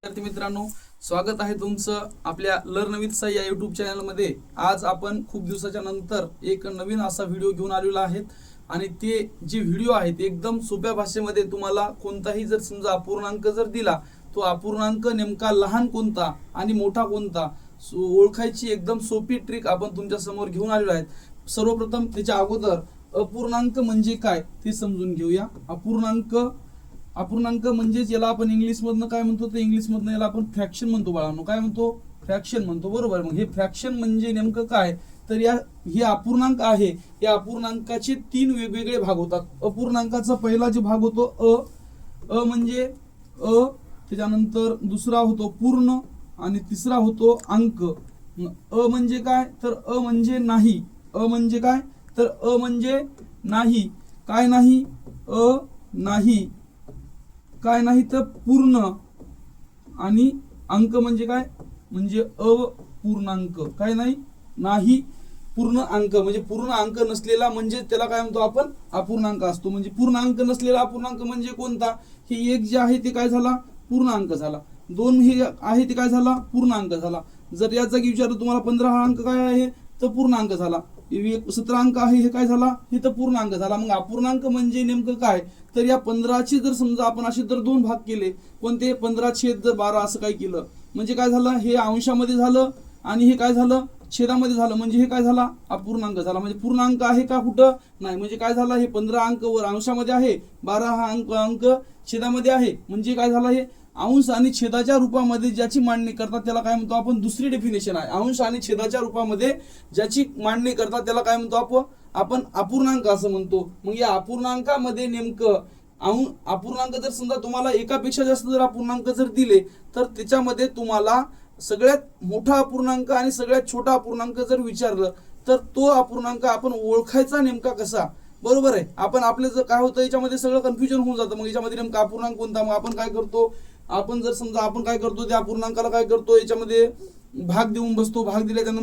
विद्यार्थी मित्रांनो, स्वागत आहे तुमचं आपल्या लर्न विथ साई या युट्यूब चॅनलमध्ये। आज आपण खूप दिवसाच्या नंतर एक नवीन असा व्हिडिओ घेऊन आलेलो आहेत आणि ते जे व्हिडिओ आहेत एकदम सोप्या भाषेमध्ये तुम्हाला कोणताही जर समजा अपूर्णांक जर दिला तो अपूर्णांक नेमका लहान कोणता आणि मोठा कोणता ओळखायची एकदम सोपी ट्रिक आपण तुमच्या समोर घेऊन आलेलो आहेत। सर्वप्रथम त्याच्या अगोदर अपूर्णांक म्हणजे काय ते समजून घेऊया। अपूर्णांक म्हणजे याला आपण इंग्लिश मधनं काय म्हणतो, तर इंग्लिश मधनं याला आपण फ्रॅक्शन म्हणतो बाळांनो। काय म्हणतो? फ्रॅक्शन म्हणतो, बरोबर। मग हे फ्रॅक्शन म्हणजे नेमकं काय, तर हे अपूर्णांक आहे, या अपूर्णांकाचे तीन वेगवेगळे भाग होतात। अपूर्णांकाचा पहिला जो भाग होतो अ म्हणजे अ, त्याच्यानंतर दुसरा होतो पूर्ण आणि तिसरा होतो अंक। अ म्हणजे काय, तर अ म्हणजे नाही। अ म्हणजे काय, तर अ म्हणजे नाही। काय नाही? अ नाही। काय नाही तर पूर्ण। आणि अंक म्हणजे काय, म्हणजे अपूर्णांक। काय नाही? नाही पूर्ण अंक, म्हणजे पूर्ण अंक नसलेला म्हणजे त्याला काय म्हणतो आपण, अपूर्णांक असतो। म्हणजे पूर्ण अंक नसलेला अपूर्णांक म्हणजे कोणता, हे एक जे आहे ते काय झाला, पूर्णांक झाला। दोन हे आहे ते काय झाला, पूर्णांक झाला। जर या जागी विचारलं तुम्हाला 15 हा अंक काय आहे, तर पूर्णांक झाला। 17 अंक आहे हे काय झाला, हे तर पूर्णांक झाला। मग अपूर्णांक म्हणजे नेमकं काय, तर या 15चे जर समजा आपण असे जर दोन भाग केले, कोणते 15/12 असं काय केलं म्हणजे काय झालं, हे अंशामध्ये झालं आणि हे काय झालं, छेदामध्ये झालं। म्हणजे हे काय झाला, अपूर्णांक झाला। म्हणजे पूर्णांक आहे का कुठं नाही, म्हणजे काय झालं, हे 15 अंक वर अंशामध्ये आहे, 12 हा अंक छेदामध्ये आहे। म्हणजे काय झालं, हे अंश आणि छेदाच्या रूपामध्ये ज्याची मांडणी करतात त्याला काय म्हणतो आपण, दुसरी डेफिनेशन आहे। अंश आणि छेदाच्या रूपामध्ये ज्याची मांडणी करतात त्याला काय म्हणतो आपण अपूर्णांक असं म्हणतो। मग या अपूर्णांकामध्ये नेमकं अपूर्णांक जर समजा तुम्हाला एकापेक्षा जास्त जर अपूर्णांक जर दिले, तर त्याच्यामध्ये तुम्हाला सगळ्यात मोठा अपूर्णांक आणि सगळ्यात छोटा अपूर्णांक जर विचारलं, तर तो अपूर्णांक आपण ओळखायचा नेमका कसा, बरोबर आहे। आपण आपलं जर काय होतं याच्यामध्ये सगळं कन्फ्युजन होऊन जातं। मग याच्यामध्ये नेमका अपूर्णांक कोणता, मग आपण काय करतो, आपण जर समजा आपण काय करतो, त्या अपूर्णांकाला काय करतो, याच्यामध्ये भाग देऊन बसतो। भाग दिल्याच्या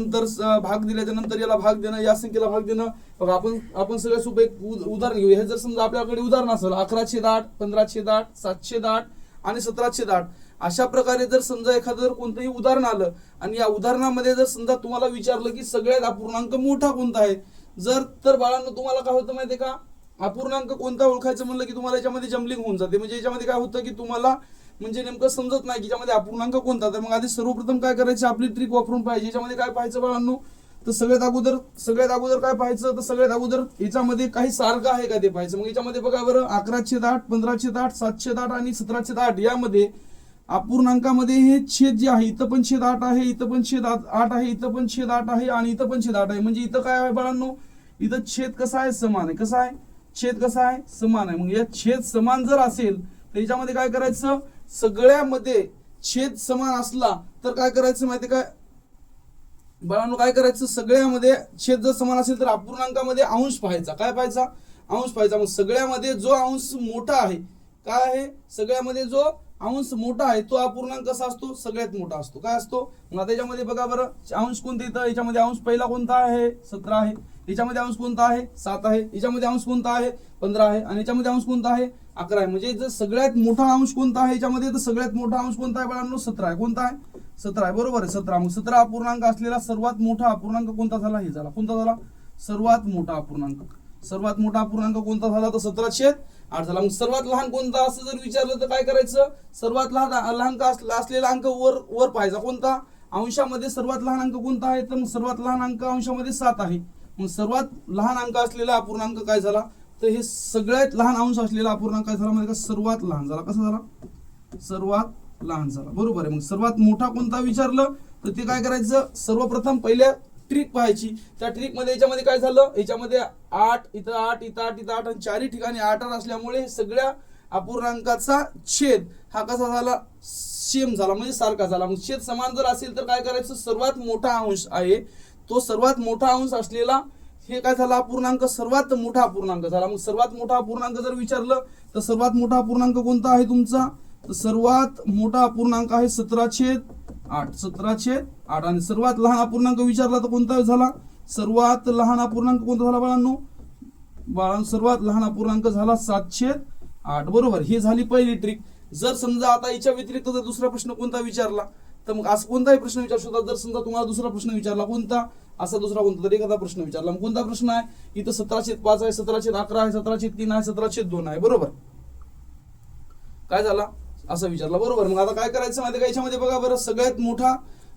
नंतर याला भाग देणं, या संख्येला भाग देणं। बघा आपण सगळ्यात सोपं एक उदाहरण घेऊया। हे जर समजा आपल्याकडे उदाहरण असेल 11/8, 15/8, 7/8 आणि 17/8, अशा प्रकारे जर समजा एखादं जर कोणतंही उदाहरण आलं आणि या उदाहरणामध्ये जर समजा तुम्हाला विचारलं की सगळ्यात अपूर्णांक मोठा कोणता आहे, जर तर बाळांनो तुम्हाला काय होतं माहितीये का, अपूर्णांक कोणता ओळखायचं म्हणलं की तुम्हाला याच्यामध्ये जम्बलिंग होऊन जाते। म्हणजे याच्यामध्ये काय होतं की तुम्हाला म्हणजे नेमकं समजत नाही की याच्यामध्ये अपूर्णांक कोणता। तर मग आधी सर्वप्रथम काय करायचं, आपली ट्रिक वापरून पाहिजे। याच्यामध्ये काय पाहायचं बाळांनो, तर सगळ्यात अगोदर काय पाहायचं, तर सगळ्यात अगोदर याच्यामध्ये काही सारखं आहे का ते पाहायचं। मग याच्यामध्ये बघा बरं, 11/8, 15/8, 7/8 आणि 17/8 यामध्ये अपूर्णांकामध्ये हे छेद जे आहे, इथं पण छेद 8 आहे, इथं पण छेद 8 आहे, इथं पण छेद 8 आहे आणि इथं पण छेद 8 आहे। म्हणजे इथं काय आहे बाळांनो, इथं छेद कसा आहे, समान आहे। कसा आहे, छेद कसा आहे, समान आहे। मग या छेद समान जर असेल तर याच्यामध्ये काय करायचं, सगळ्यामध्ये छेद समान असला तर काय करायचं माहिती काय बाळांनो, काय करायचं, सगळ्यामध्ये छेद जर समान असेल तर अपूर्णांकामध्ये अंश पाहायचा। काय पाहायचा, अंश पाहायचा। मग सगळ्यामध्ये जो अंश मोठा आहे, काय आहे, सगळ्यामध्ये जो अंश मोठा आहे तो अपूर्णांक कसा असतो, सगळ्यात मोठा असतो। काय असतो, मग त्याच्यामध्ये बघा बरं, अंश कोणते येतं, याच्यामध्ये अंश पहिला कोणता आहे, 17 आहे। याच्यामध्ये अंश कोणता आहे, 7 आहे। याच्यामध्ये अंश कोणता आहे, 15 आहे। आणि याच्यामध्ये अंश कोणता आहे, 11 आहे। म्हणजे जर सगळ्यात मोठा अंश कोणता आहे याच्यामध्ये, तर सगळ्यात मोठा अंश कोणता आहे बाळांनो, 17 आहे। कोणता आहे, 17 आहे, बरोबर आहे, 17। मग 17 अपूर्णांक असलेला सर्वात मोठा अपूर्णांक कोणता झाला, हे झाला, कोणता झाला, सर्वात मोठा अपूर्णांक। सर्वात मोठा अपूर्णांक कोणता झाला, तर 17/8 झाला। मग सर्वात लहान कोणता असं जर विचारलं तर काय करायचं, सर्वात लहान असलेला अंक वर पाहायचा। कोणता, अंशामध्ये सर्वात लहान अंक कोणता आहे, तर सर्वात लहान अंक अंशामध्ये 7 आहे। मग सर्वात लहान अंक असलेला अपूर्णांक काय झाला, तर हे सगळ्यात लहान अंश असलेला अपूर्णांक काय झाला म्हणजे का, सर्वात लहान झाला। कसा झाला, सर्वात लहान झाला, बरोबर आहे। मग सर्वात मोठा कोणता विचारलं तर ते काय करायचं, सर्वप्रथम पहिल्या ट्रिक पाहायची। त्या ट्रिक मध्ये याच्यामध्ये काय झालं, याच्यामध्ये 8 इथं 8 इथं 8 इथं 8 आणि चारही ठिकाणी 8 असल्यामुळे सगळ्या अपूर्णांकाचा छेद हा कसा झाला, सेम झाला, म्हणजे सारखा झाला। मग छेद समान जर असेल तर काय करायचं, सर्वात मोठा अंश आहे तो सर्वात मोठा अंश असलेला हे काय झाला, अपूर्णांक सर्वात मोठा अपूर्णांक झाला। मग सर्वात मोठा अपूर्णांक जर विचारलं तर सर्वात मोठा अपूर्णांक कोणता आहे तुमचा, तर सर्वात मोठा अपूर्णांक आहे 17/8, 17/8। आणि सर्वात लहान अपूर्णांक विचारला तर कोणता झाला, सर्वात लहान अपूर्णांक कोणता झाला बाळांनो, सर्वात लहान अपूर्णांक झाला 7/8, बरोबर। ही झाली पहिली ट्रिक। जर समजा आता याच्या व्यतिरिक्त जर दुसरा प्रश्न कोणता विचारला तर मग असं कोणताही प्रश्न विचारू शकता. जर समजा तुम्हाला दुसरा प्रश्न विचारला कोणता, असा दुसरा कोणता तरी एखादा प्रश्न विचारला, मग कोणता प्रश्न आहे, इथं 17/5 आहे, 17/11 आहे, 17/3 आहे, 17/2 आहे, बरोबर. काय झाला असं विचारला, बरोबर. मग आता काय करायचं माहिती का, याच्यामध्ये बघा बरं, सगळ्यात मोठा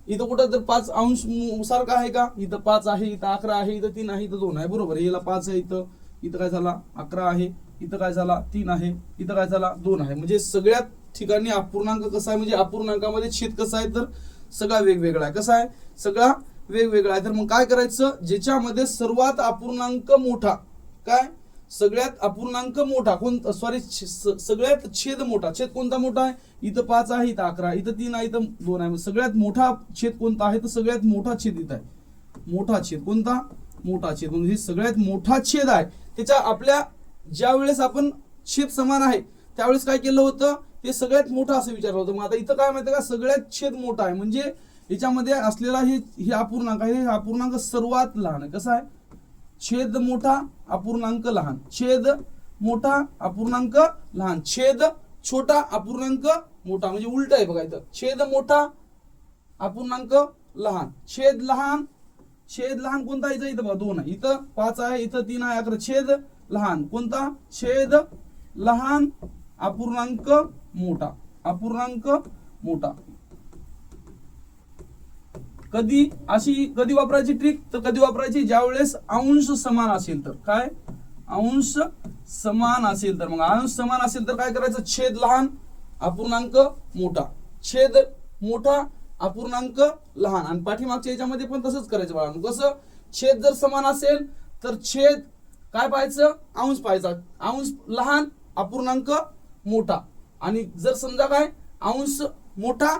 इथं कुठं तर 5 अंश सारखा आहे का, इथं 5 आहे, इथं 11 आहे, इथं 3 आहे, इथं 2 आहे, बरोबर. याला 5 आहे, इथं काय झाला 11 आहे, इथं काय झाला 3 आहे, इथं काय झाला 2 आहे. म्हणजे सगळ्यात ठिकाणी अपूर्णांक कसा आहे, म्हणजे अपूर्णांकामध्ये छेद कसा आहे तर सगळा वेगवेगळा आहे. कसा आहे, सगळा वेगवेगळा आहे. तर मग काय करायचं, ज्याच्यामध्ये सर्वात अपूर्णांक मोठा, काय सगळ्यात अपूर्णांक मोठा कोणता, सॉरी सगळ्यात छेद मोठा, छेद कोणता मोठा आहे, इथं 5 आहे, इथं 11, इथं 3 आहे, इथं 2 आहे. सगळ्यात मोठा छेद कोणता आहे तर सगळ्यात मोठा छेद इथं आहे. मोठा छेद कोणता, मोठा छेद. म्हणजे सगळ्यात मोठा छेद आहे त्याच्या आपल्या ज्या वेळेस आपण छेद समान आहे त्यावेळेस काय केलं होतं, ते सगळ्यात मोठं असं विचारलं होतं. मग आता इथं काय माहिती का, सगळ्यात छेद मोठा आहे म्हणजे याच्यामध्ये असलेला हे अपूर्णांक आहे, हे अपूर्णांक सर्वात लहान आहे. कसा आहे, छेद मोठा अपूर्णांक लहान, छेद मोठा अपूर्णांक लहान, छेद छोटा अपूर्णांक मोठा. म्हणजे उलट आहे बघा, इथं छेद मोठा अपूर्णांक लहान, छेद लहान, छेद लहान कोणता इथं, इथं बघा 2 आहे, इथं 5 आहे, इथं 3 आहे, 11. छेद लहान कोणता, छेद लहान अपूर्णांक मोठा, अपूर्णांक मोठा. कधी कधी वापरायची ट्रिक, तर कधी वापरायची ज्या वेळेस अंश समान असेल तर. काय, अंश समान असेल तर. मग अंश समान असेल तर काय करायचं, छेद लहान अपूर्णांक मोठा, छेद मोठा अपूर्णांक लहान. आणि पाठीमागच्या याच्यामध्ये पण तसंच करायचं बाळांनो. कसं, छेद जर समान असेल तर छेद काय पाहायचं, अंश पाहायचा, अंश लहान अपूर्णांक मोठा. आणि जर समजा काय अंश मोठा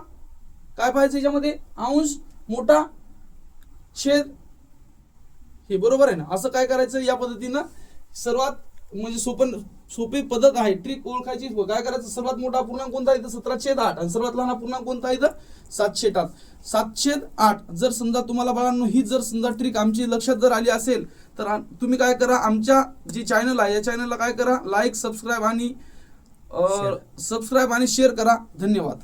काय पाहायचं याच्यामध्ये, अंश मोठा छेद हे, बरोबर आहे ना. असं काय करायचं, या पद्धतीनं सर्वात म्हणजे सोपी पद्धत आहे ट्रिक ओळखायची. काय करायचं, सर्वात मोठा अपूर्णांक कोणता आहे, 17/8 आणि सर्वात लहान अपूर्णांक कोणता आहे, 7/8. 7/8 जर समजा तुम्हाला बाळांनो ही जर समजा ट्रिक आमची लक्षात जर आली असेल तर तुम्ही काय करा, आमच्या जी चॅनल आहे या चॅनलला काय करा, लाईक सबस्क्राईब आणि शेअर करा. धन्यवाद.